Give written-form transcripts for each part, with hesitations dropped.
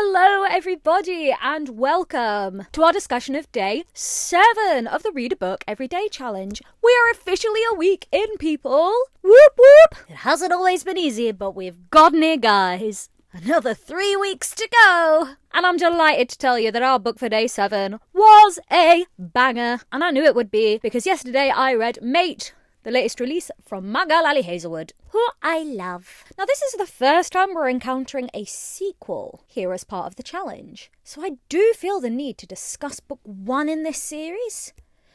Hello everybody and welcome to our discussion of day 7 of the Read a Book Everyday Challenge. We are officially a week in, people. Whoop whoop. It hasn't always been easy, but we've gotten here, guys. Another 3 weeks to go. And I'm delighted to tell you that our book for day 7 was a banger. And I knew it would be because yesterday I read Mate, the latest release from my girl Ali Hazelwood, who I love. Now this is the first time we're encountering a sequel here as part of the challenge. So I do feel the need to discuss book 1 in this series,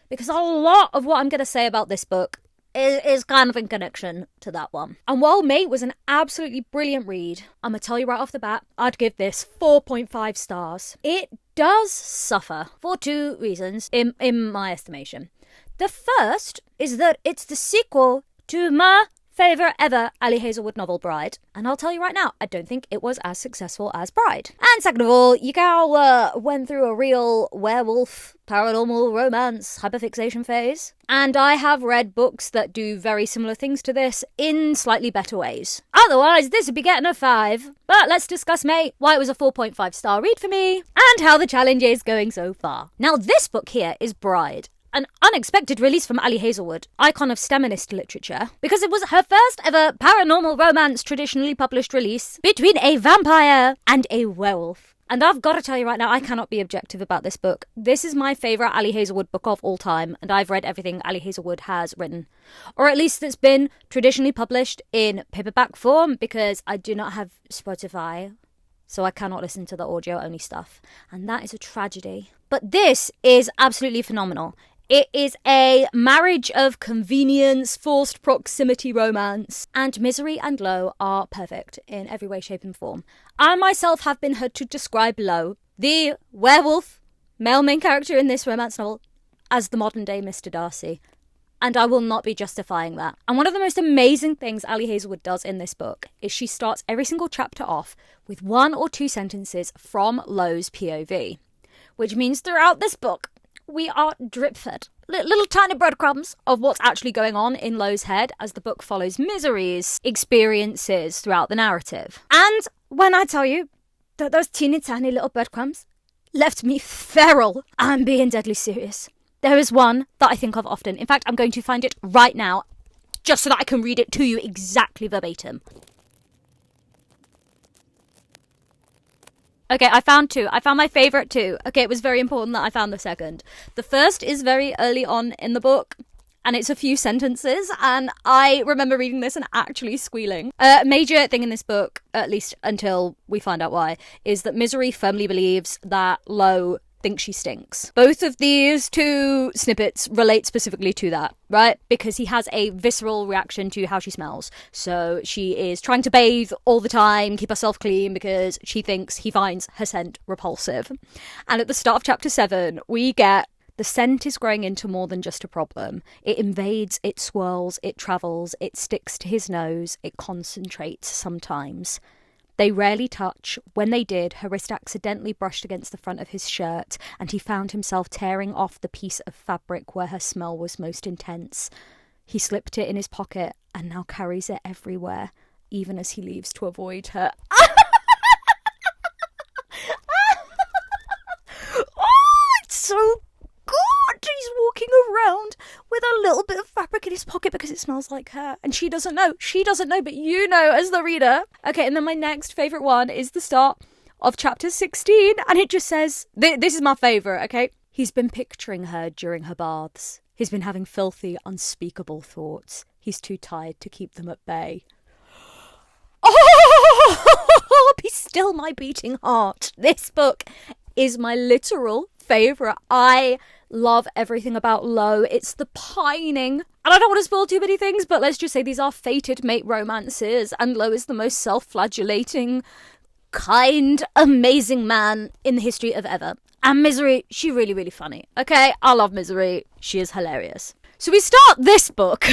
because a lot of what I'm going to say about this book is kind of in connection to that one. And while Mate was an absolutely brilliant read, I'm going to tell you right off the bat, I'd give this 4.5 stars. It does suffer for 2 reasons, in my estimation. The first is that it's the sequel to my favourite ever Ali Hazelwood novel, Bride. And I'll tell you right now, I don't think it was as successful as Bride. And second of all, you girl went through a real werewolf, paranormal romance, hyperfixation phase. And I have read books that do very similar things to this in slightly better ways. Otherwise, this would be getting a 5. But let's discuss, mate, why it was a 4.5 star read for me, and how the challenge is going so far. Now, this book here is Bride. An unexpected release from Ali Hazelwood, icon of STEMinist literature, because it was her first ever paranormal romance traditionally published release between a vampire and a werewolf. And I've got to tell you right now, I cannot be objective about this book. This is my favourite Ali Hazelwood book of all time, and I've read everything Ali Hazelwood has written. Or at least that's been traditionally published in paperback form, because I do not have Spotify, so I cannot listen to the audio-only stuff. And that is a tragedy. But this is absolutely phenomenal. It is a marriage of convenience, forced proximity romance, and Misery and Lo are perfect in every way, shape and form. I myself have been heard to describe Lo, the werewolf, male main character in this romance novel, as the modern day Mr. Darcy. And I will not be justifying that. And one of the most amazing things Ali Hazelwood does in this book is she starts every single chapter off with 1 or 2 sentences from Lo's POV. Which means throughout this book, we are drip-fed. Little tiny breadcrumbs of what's actually going on in Lo's head as the book follows Misery's experiences throughout the narrative. And when I tell you that those teeny tiny little breadcrumbs left me feral, I'm being deadly serious. There is one that I think of often. In fact, I'm going to find it right now just so that I can read it to you exactly verbatim. Okay, I found 2. I found my favourite 2. Okay, it was very important that I found the second. The first is very early on in the book, and it's a few sentences, and I remember reading this and actually squealing. A major thing in this book, at least until we find out why, is that Misery firmly believes that Lo thinks she stinks. Both of these 2 snippets relate specifically to that, right? Because he has a visceral reaction to how she smells. So she is trying to bathe all the time, keep herself clean, because she thinks he finds her scent repulsive. And at the start of chapter 7, we get the scent is growing into more than just a problem. It invades, it swirls, it travels, it sticks to his nose, it concentrates sometimes. They rarely touch. When they did, her wrist accidentally brushed against the front of his shirt, and he found himself tearing off the piece of fabric where her smell was most intense. He slipped it in his pocket and now carries it everywhere, even as he leaves to avoid her. Oh, it's so good! He's walking around with a little bit of fabric in his pocket because it smells like her. And she doesn't know. She doesn't know, but you know as the reader. Okay, and then my next favourite one is the start of chapter 16. And it just says, this is my favourite, okay? He's been picturing her during her baths. He's been having filthy, unspeakable thoughts. He's too tired to keep them at bay. Oh, be still my beating heart. This book is my literal favourite. I love everything about Lo. It's the pining. And I don't want to spoil too many things, but let's just say these are fated mate romances, and Lo is the most self-flagellating, kind, amazing man in the history of ever. And Misery, she's really, really funny. Okay, I love Misery. She is hilarious. So we start this book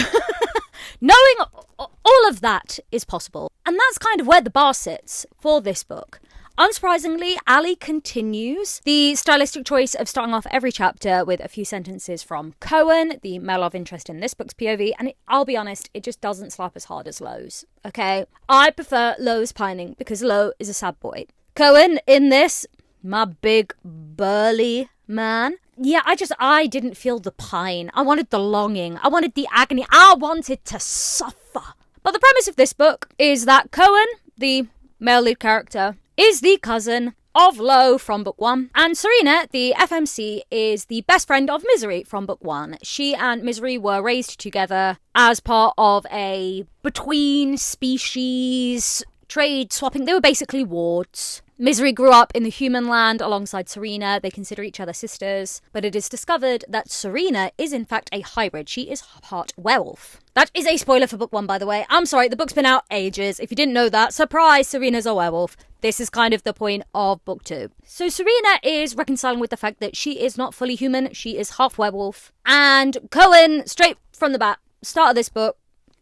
knowing all of that is possible. And that's kind of where the bar sits for this book. Unsurprisingly, Ali continues the stylistic choice of starting off every chapter with a few sentences from Cohen, the male love interest in this book's POV, and I'll be honest, it just doesn't slap as hard as Lo's, okay? I prefer Lo's pining because Lo is a sad boy. Cohen in this, my big burly man. Yeah, I didn't feel the pine. I wanted the longing. I wanted the agony. I wanted to suffer. But the premise of this book is that Cohen, the male lead character, is the cousin of Lo from book 1. And Serena, the FMC, is the best friend of Misery from book 1. She and Misery were raised together as part of a between species trade swapping. They were basically wards. Misery grew up in the human land alongside Serena. They consider each other sisters, but it is discovered that Serena is in fact a hybrid. She is part werewolf. That is a spoiler for book 1, by the way. I'm sorry, the book's been out ages. If you didn't know that, surprise, Serena's a werewolf. This is kind of the point of book 2. So Serena is reconciling with the fact that she is not fully human. She is half werewolf. And Cohen, straight from the bat, start of this book,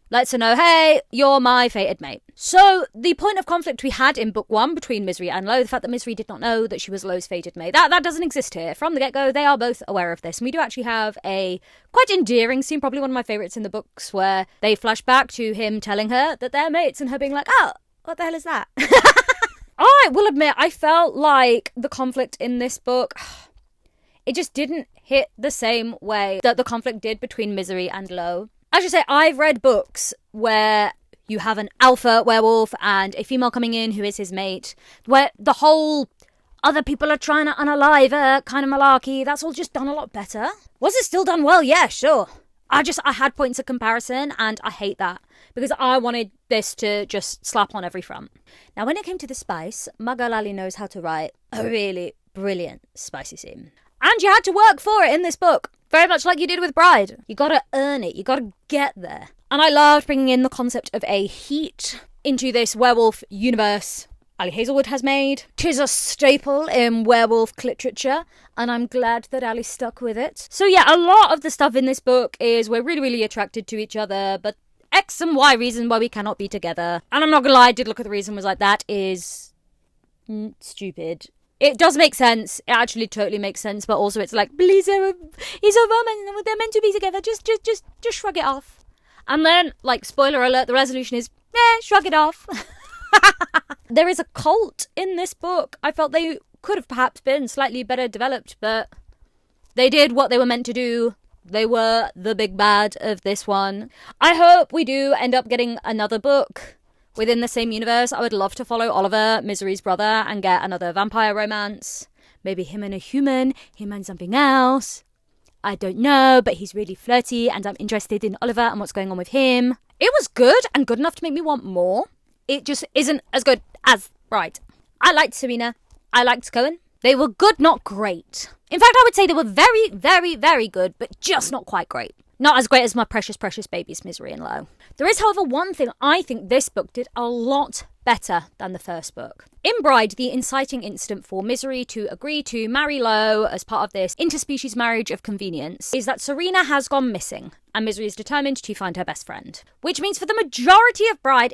lets her know, hey, you're my fated mate. So the point of conflict we had in book 1 between Misery and Lo, the fact that Misery did not know that she was Lo's fated mate, that doesn't exist here. From the get-go, they are both aware of this. And we do actually have a quite endearing scene, probably one of my favourites in the books, where they flash back to him telling her that they're mates and her being like, oh, what the hell is that? I will admit, I felt like the conflict in this book, it just didn't hit the same way that the conflict did between Misery and Lo. I should say, I've read books where you have an alpha werewolf and a female coming in who is his mate, where the whole other people are trying to unalive her kind of malarkey, that's all just done a lot better. Was it still done well? Yeah, sure. I had points of comparison and I hate that because I wanted this to just slap on every front. Now, when it came to the spice, my girl Ali knows how to write a really brilliant spicy scene. And you had to work for it in this book. Very much like you did with Bride. You gotta earn it. You gotta get there. And I loved bringing in the concept of a heat into this werewolf universe Ali Hazelwood has made. 'Tis a staple in werewolf literature, and I'm glad that Ali stuck with it. So yeah, a lot of the stuff in this book is we're really, really attracted to each other, but X and Y reason why we cannot be together. And I'm not gonna lie, I did look at the reason, was like, that is stupid. It does make sense. It actually totally makes sense. But also it's like, please, he's a woman. They're meant to be together. Just shrug it off. And then, like, spoiler alert, the resolution is, shrug it off. There is a cult in this book. I felt they could have perhaps been slightly better developed, but they did what they were meant to do. They were the big bad of this one. I hope we do end up getting another book within the same universe. I would love to follow Oliver, Misery's brother, and get another vampire romance. Maybe him and a human, him and something else. I don't know, but he's really flirty and I'm interested in Oliver and what's going on with him. It was good and good enough to make me want more. It just isn't as good as Bride. I liked Serena. I liked Cohen. They were good, not great. In fact, I would say they were very, very, very good, but just not quite great. Not as great as my precious, precious babies, Misery and Lo. There is, however, one thing I think this book did a lot better than the first book. In Bride, the inciting incident for Misery to agree to marry Lo as part of this interspecies marriage of convenience is that Serena has gone missing, and Misery is determined to find her best friend. Which means for the majority of Bride,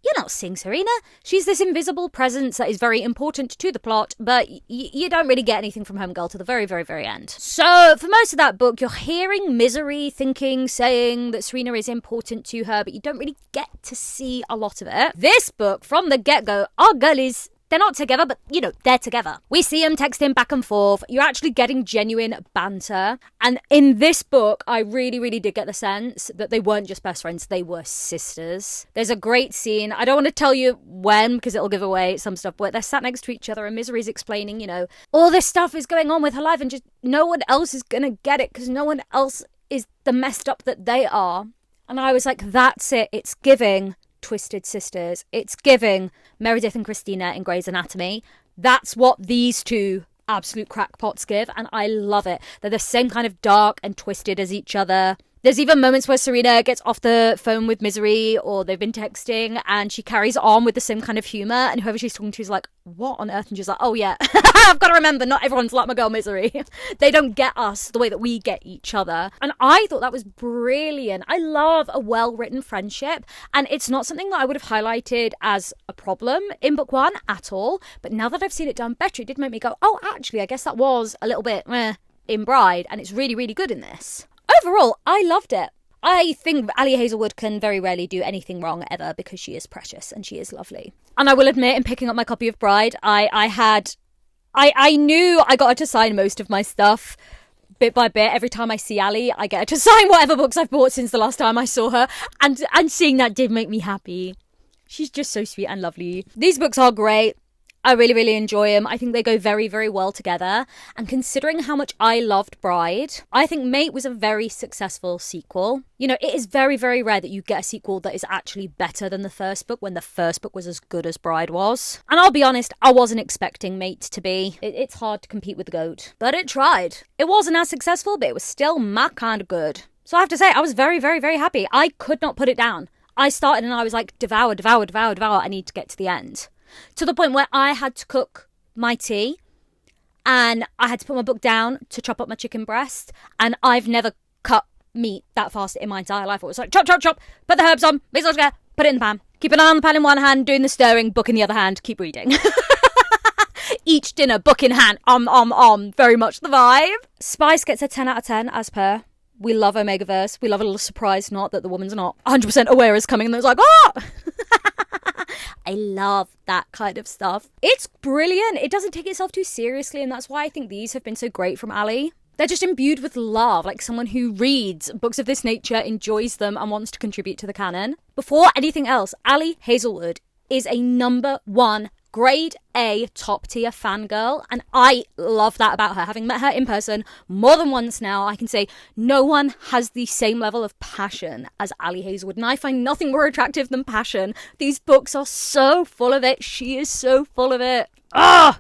you're not seeing Serena. She's this invisible presence that is very important to the plot, but you don't really get anything from Homegirl to the very, very, very end. So for most of that book, you're hearing Misery thinking, saying that Serena is important to her, but you don't really get to see a lot of it. This book, from the get-go, our girl is... They're not together, but, they're together. We see them texting back and forth. You're actually getting genuine banter. And in this book, I really, really did get the sense that they weren't just best friends, they were sisters. There's a great scene. I don't want to tell you when, because it'll give away some stuff, but they're sat next to each other and Misery's explaining, all this stuff is going on with her life and just no one else is going to get it because no one else is the messed up that they are. And I was like, that's it. It's giving Twisted Sisters. It's giving Meredith and Christina in Grey's Anatomy. That's what these two absolute crackpots give, and I love it. They're the same kind of dark and twisted as each other. There's even moments where Serena gets off the phone with Misery, or they've been texting, and she carries on with the same kind of humour, and whoever she's talking to is like, what on earth? And she's like, oh yeah, I've got to remember, not everyone's like my girl Misery. They don't get us the way that we get each other. And I thought that was brilliant. I love a well-written friendship, and it's not something that I would have highlighted as a problem in book 1 at all, but now that I've seen it done better, it did make me go, oh, actually, I guess that was a little bit in Bride, and it's really, really good in this. Overall, I loved it. I think Ali Hazelwood can very rarely do anything wrong ever because she is precious and she is lovely. And I will admit, in picking up my copy of Bride, I knew I got her to sign most of my stuff. Bit by bit, every time I see Ali, I get her to sign whatever books I've bought since the last time I saw her. And seeing that did make me happy. She's just so sweet and lovely. These books are great. I really, really enjoy them. I think they go very, very well together. And considering how much I loved Bride, I think Mate was a very successful sequel. You know, it is very, very rare that you get a sequel that is actually better than the first book when the first book was as good as Bride was. And I'll be honest, I wasn't expecting Mate to be. It's hard to compete with the GOAT. But it tried. It wasn't as successful, but it was still my kind of good. So I have to say, I was very, very, very happy. I could not put it down. I started and I was like, devour, devour, devour, devour. I need to get to the end. To the point where I had to cook my tea and I had to put my book down to chop up my chicken breast. And I've never cut meat that fast in my entire life. It was like, chop, chop, chop, put the herbs on, mix it all together, put it in the pan. Keep an eye on the pan in one hand, doing the stirring, book in the other hand, keep reading. Each dinner, book in hand, very much the vibe. Spice gets a 10 out of 10 as per. We love Omegaverse. We love a little surprise knot that the woman's not 100% aware is coming and it's like, ah! I love that kind of stuff. It's brilliant. It doesn't take itself too seriously, and that's why I think these have been so great from Ali. They're just imbued with love, like someone who reads books of this nature, enjoys them, and wants to contribute to the canon. Before anything else, Ali Hazelwood is a #1 grade A top tier fangirl, and I love that about her. Having met her in person more than once now, I can say no one has the same level of passion as Ali Hazelwood, and I find nothing more attractive than passion. These books are so full of it. She is so full of it. Ah,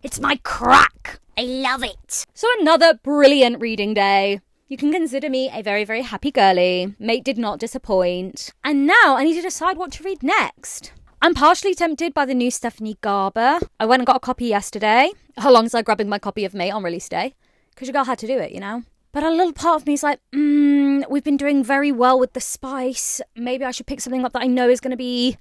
it's my crack. I love it. So another brilliant reading day. You can consider me a very, very happy girly. Mate did not disappoint. And now I need to decide what to read next. I'm partially tempted by the new Stephanie Garber. I went and got a copy yesterday, alongside grabbing my copy of Mate on release day, because your girl had to do it, you know? But a little part of me is like, we've been doing very well with the spice. Maybe I should pick something up that I know is going to be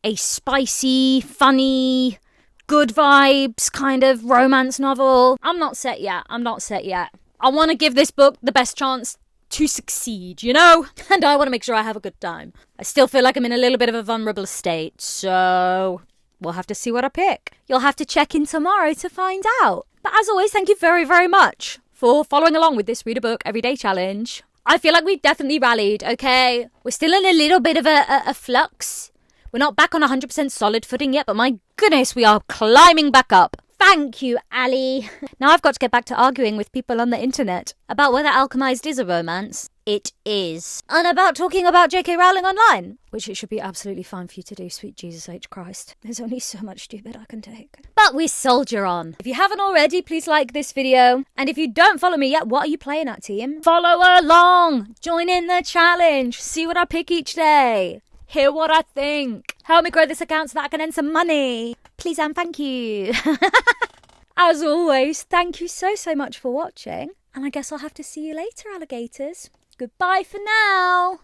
a spicy, funny, good vibes kind of romance novel. I'm not set yet. I want to give this book the best chance to succeed, you know? And I want to make sure I have a good time. I still feel like I'm in a little bit of a vulnerable state, so we'll have to see what I pick. You'll have to check in tomorrow to find out. But as always, thank you very, very much for following along with this Read a Book Everyday Challenge. I feel like we've definitely rallied, okay? We're still in a little bit of a flux. We're not back on 100% solid footing yet, but my goodness, we are climbing back up. Thank you, Ali. Now I've got to get back to arguing with people on the internet about whether Alchemized is a romance. It is. And about talking about J.K. Rowling online, which it should be absolutely fine for you to do, sweet Jesus H. Christ. There's only so much stupid I can take. But we soldier on. If you haven't already, please like this video. And if you don't follow me yet, what are you playing at, team? Follow along. Join in the challenge. See what I pick each day. Hear what I think. Help me grow this account so that I can earn some money. Please and thank you. As always, thank you so much for watching. And I guess I'll have to see you later, alligators. Goodbye for now.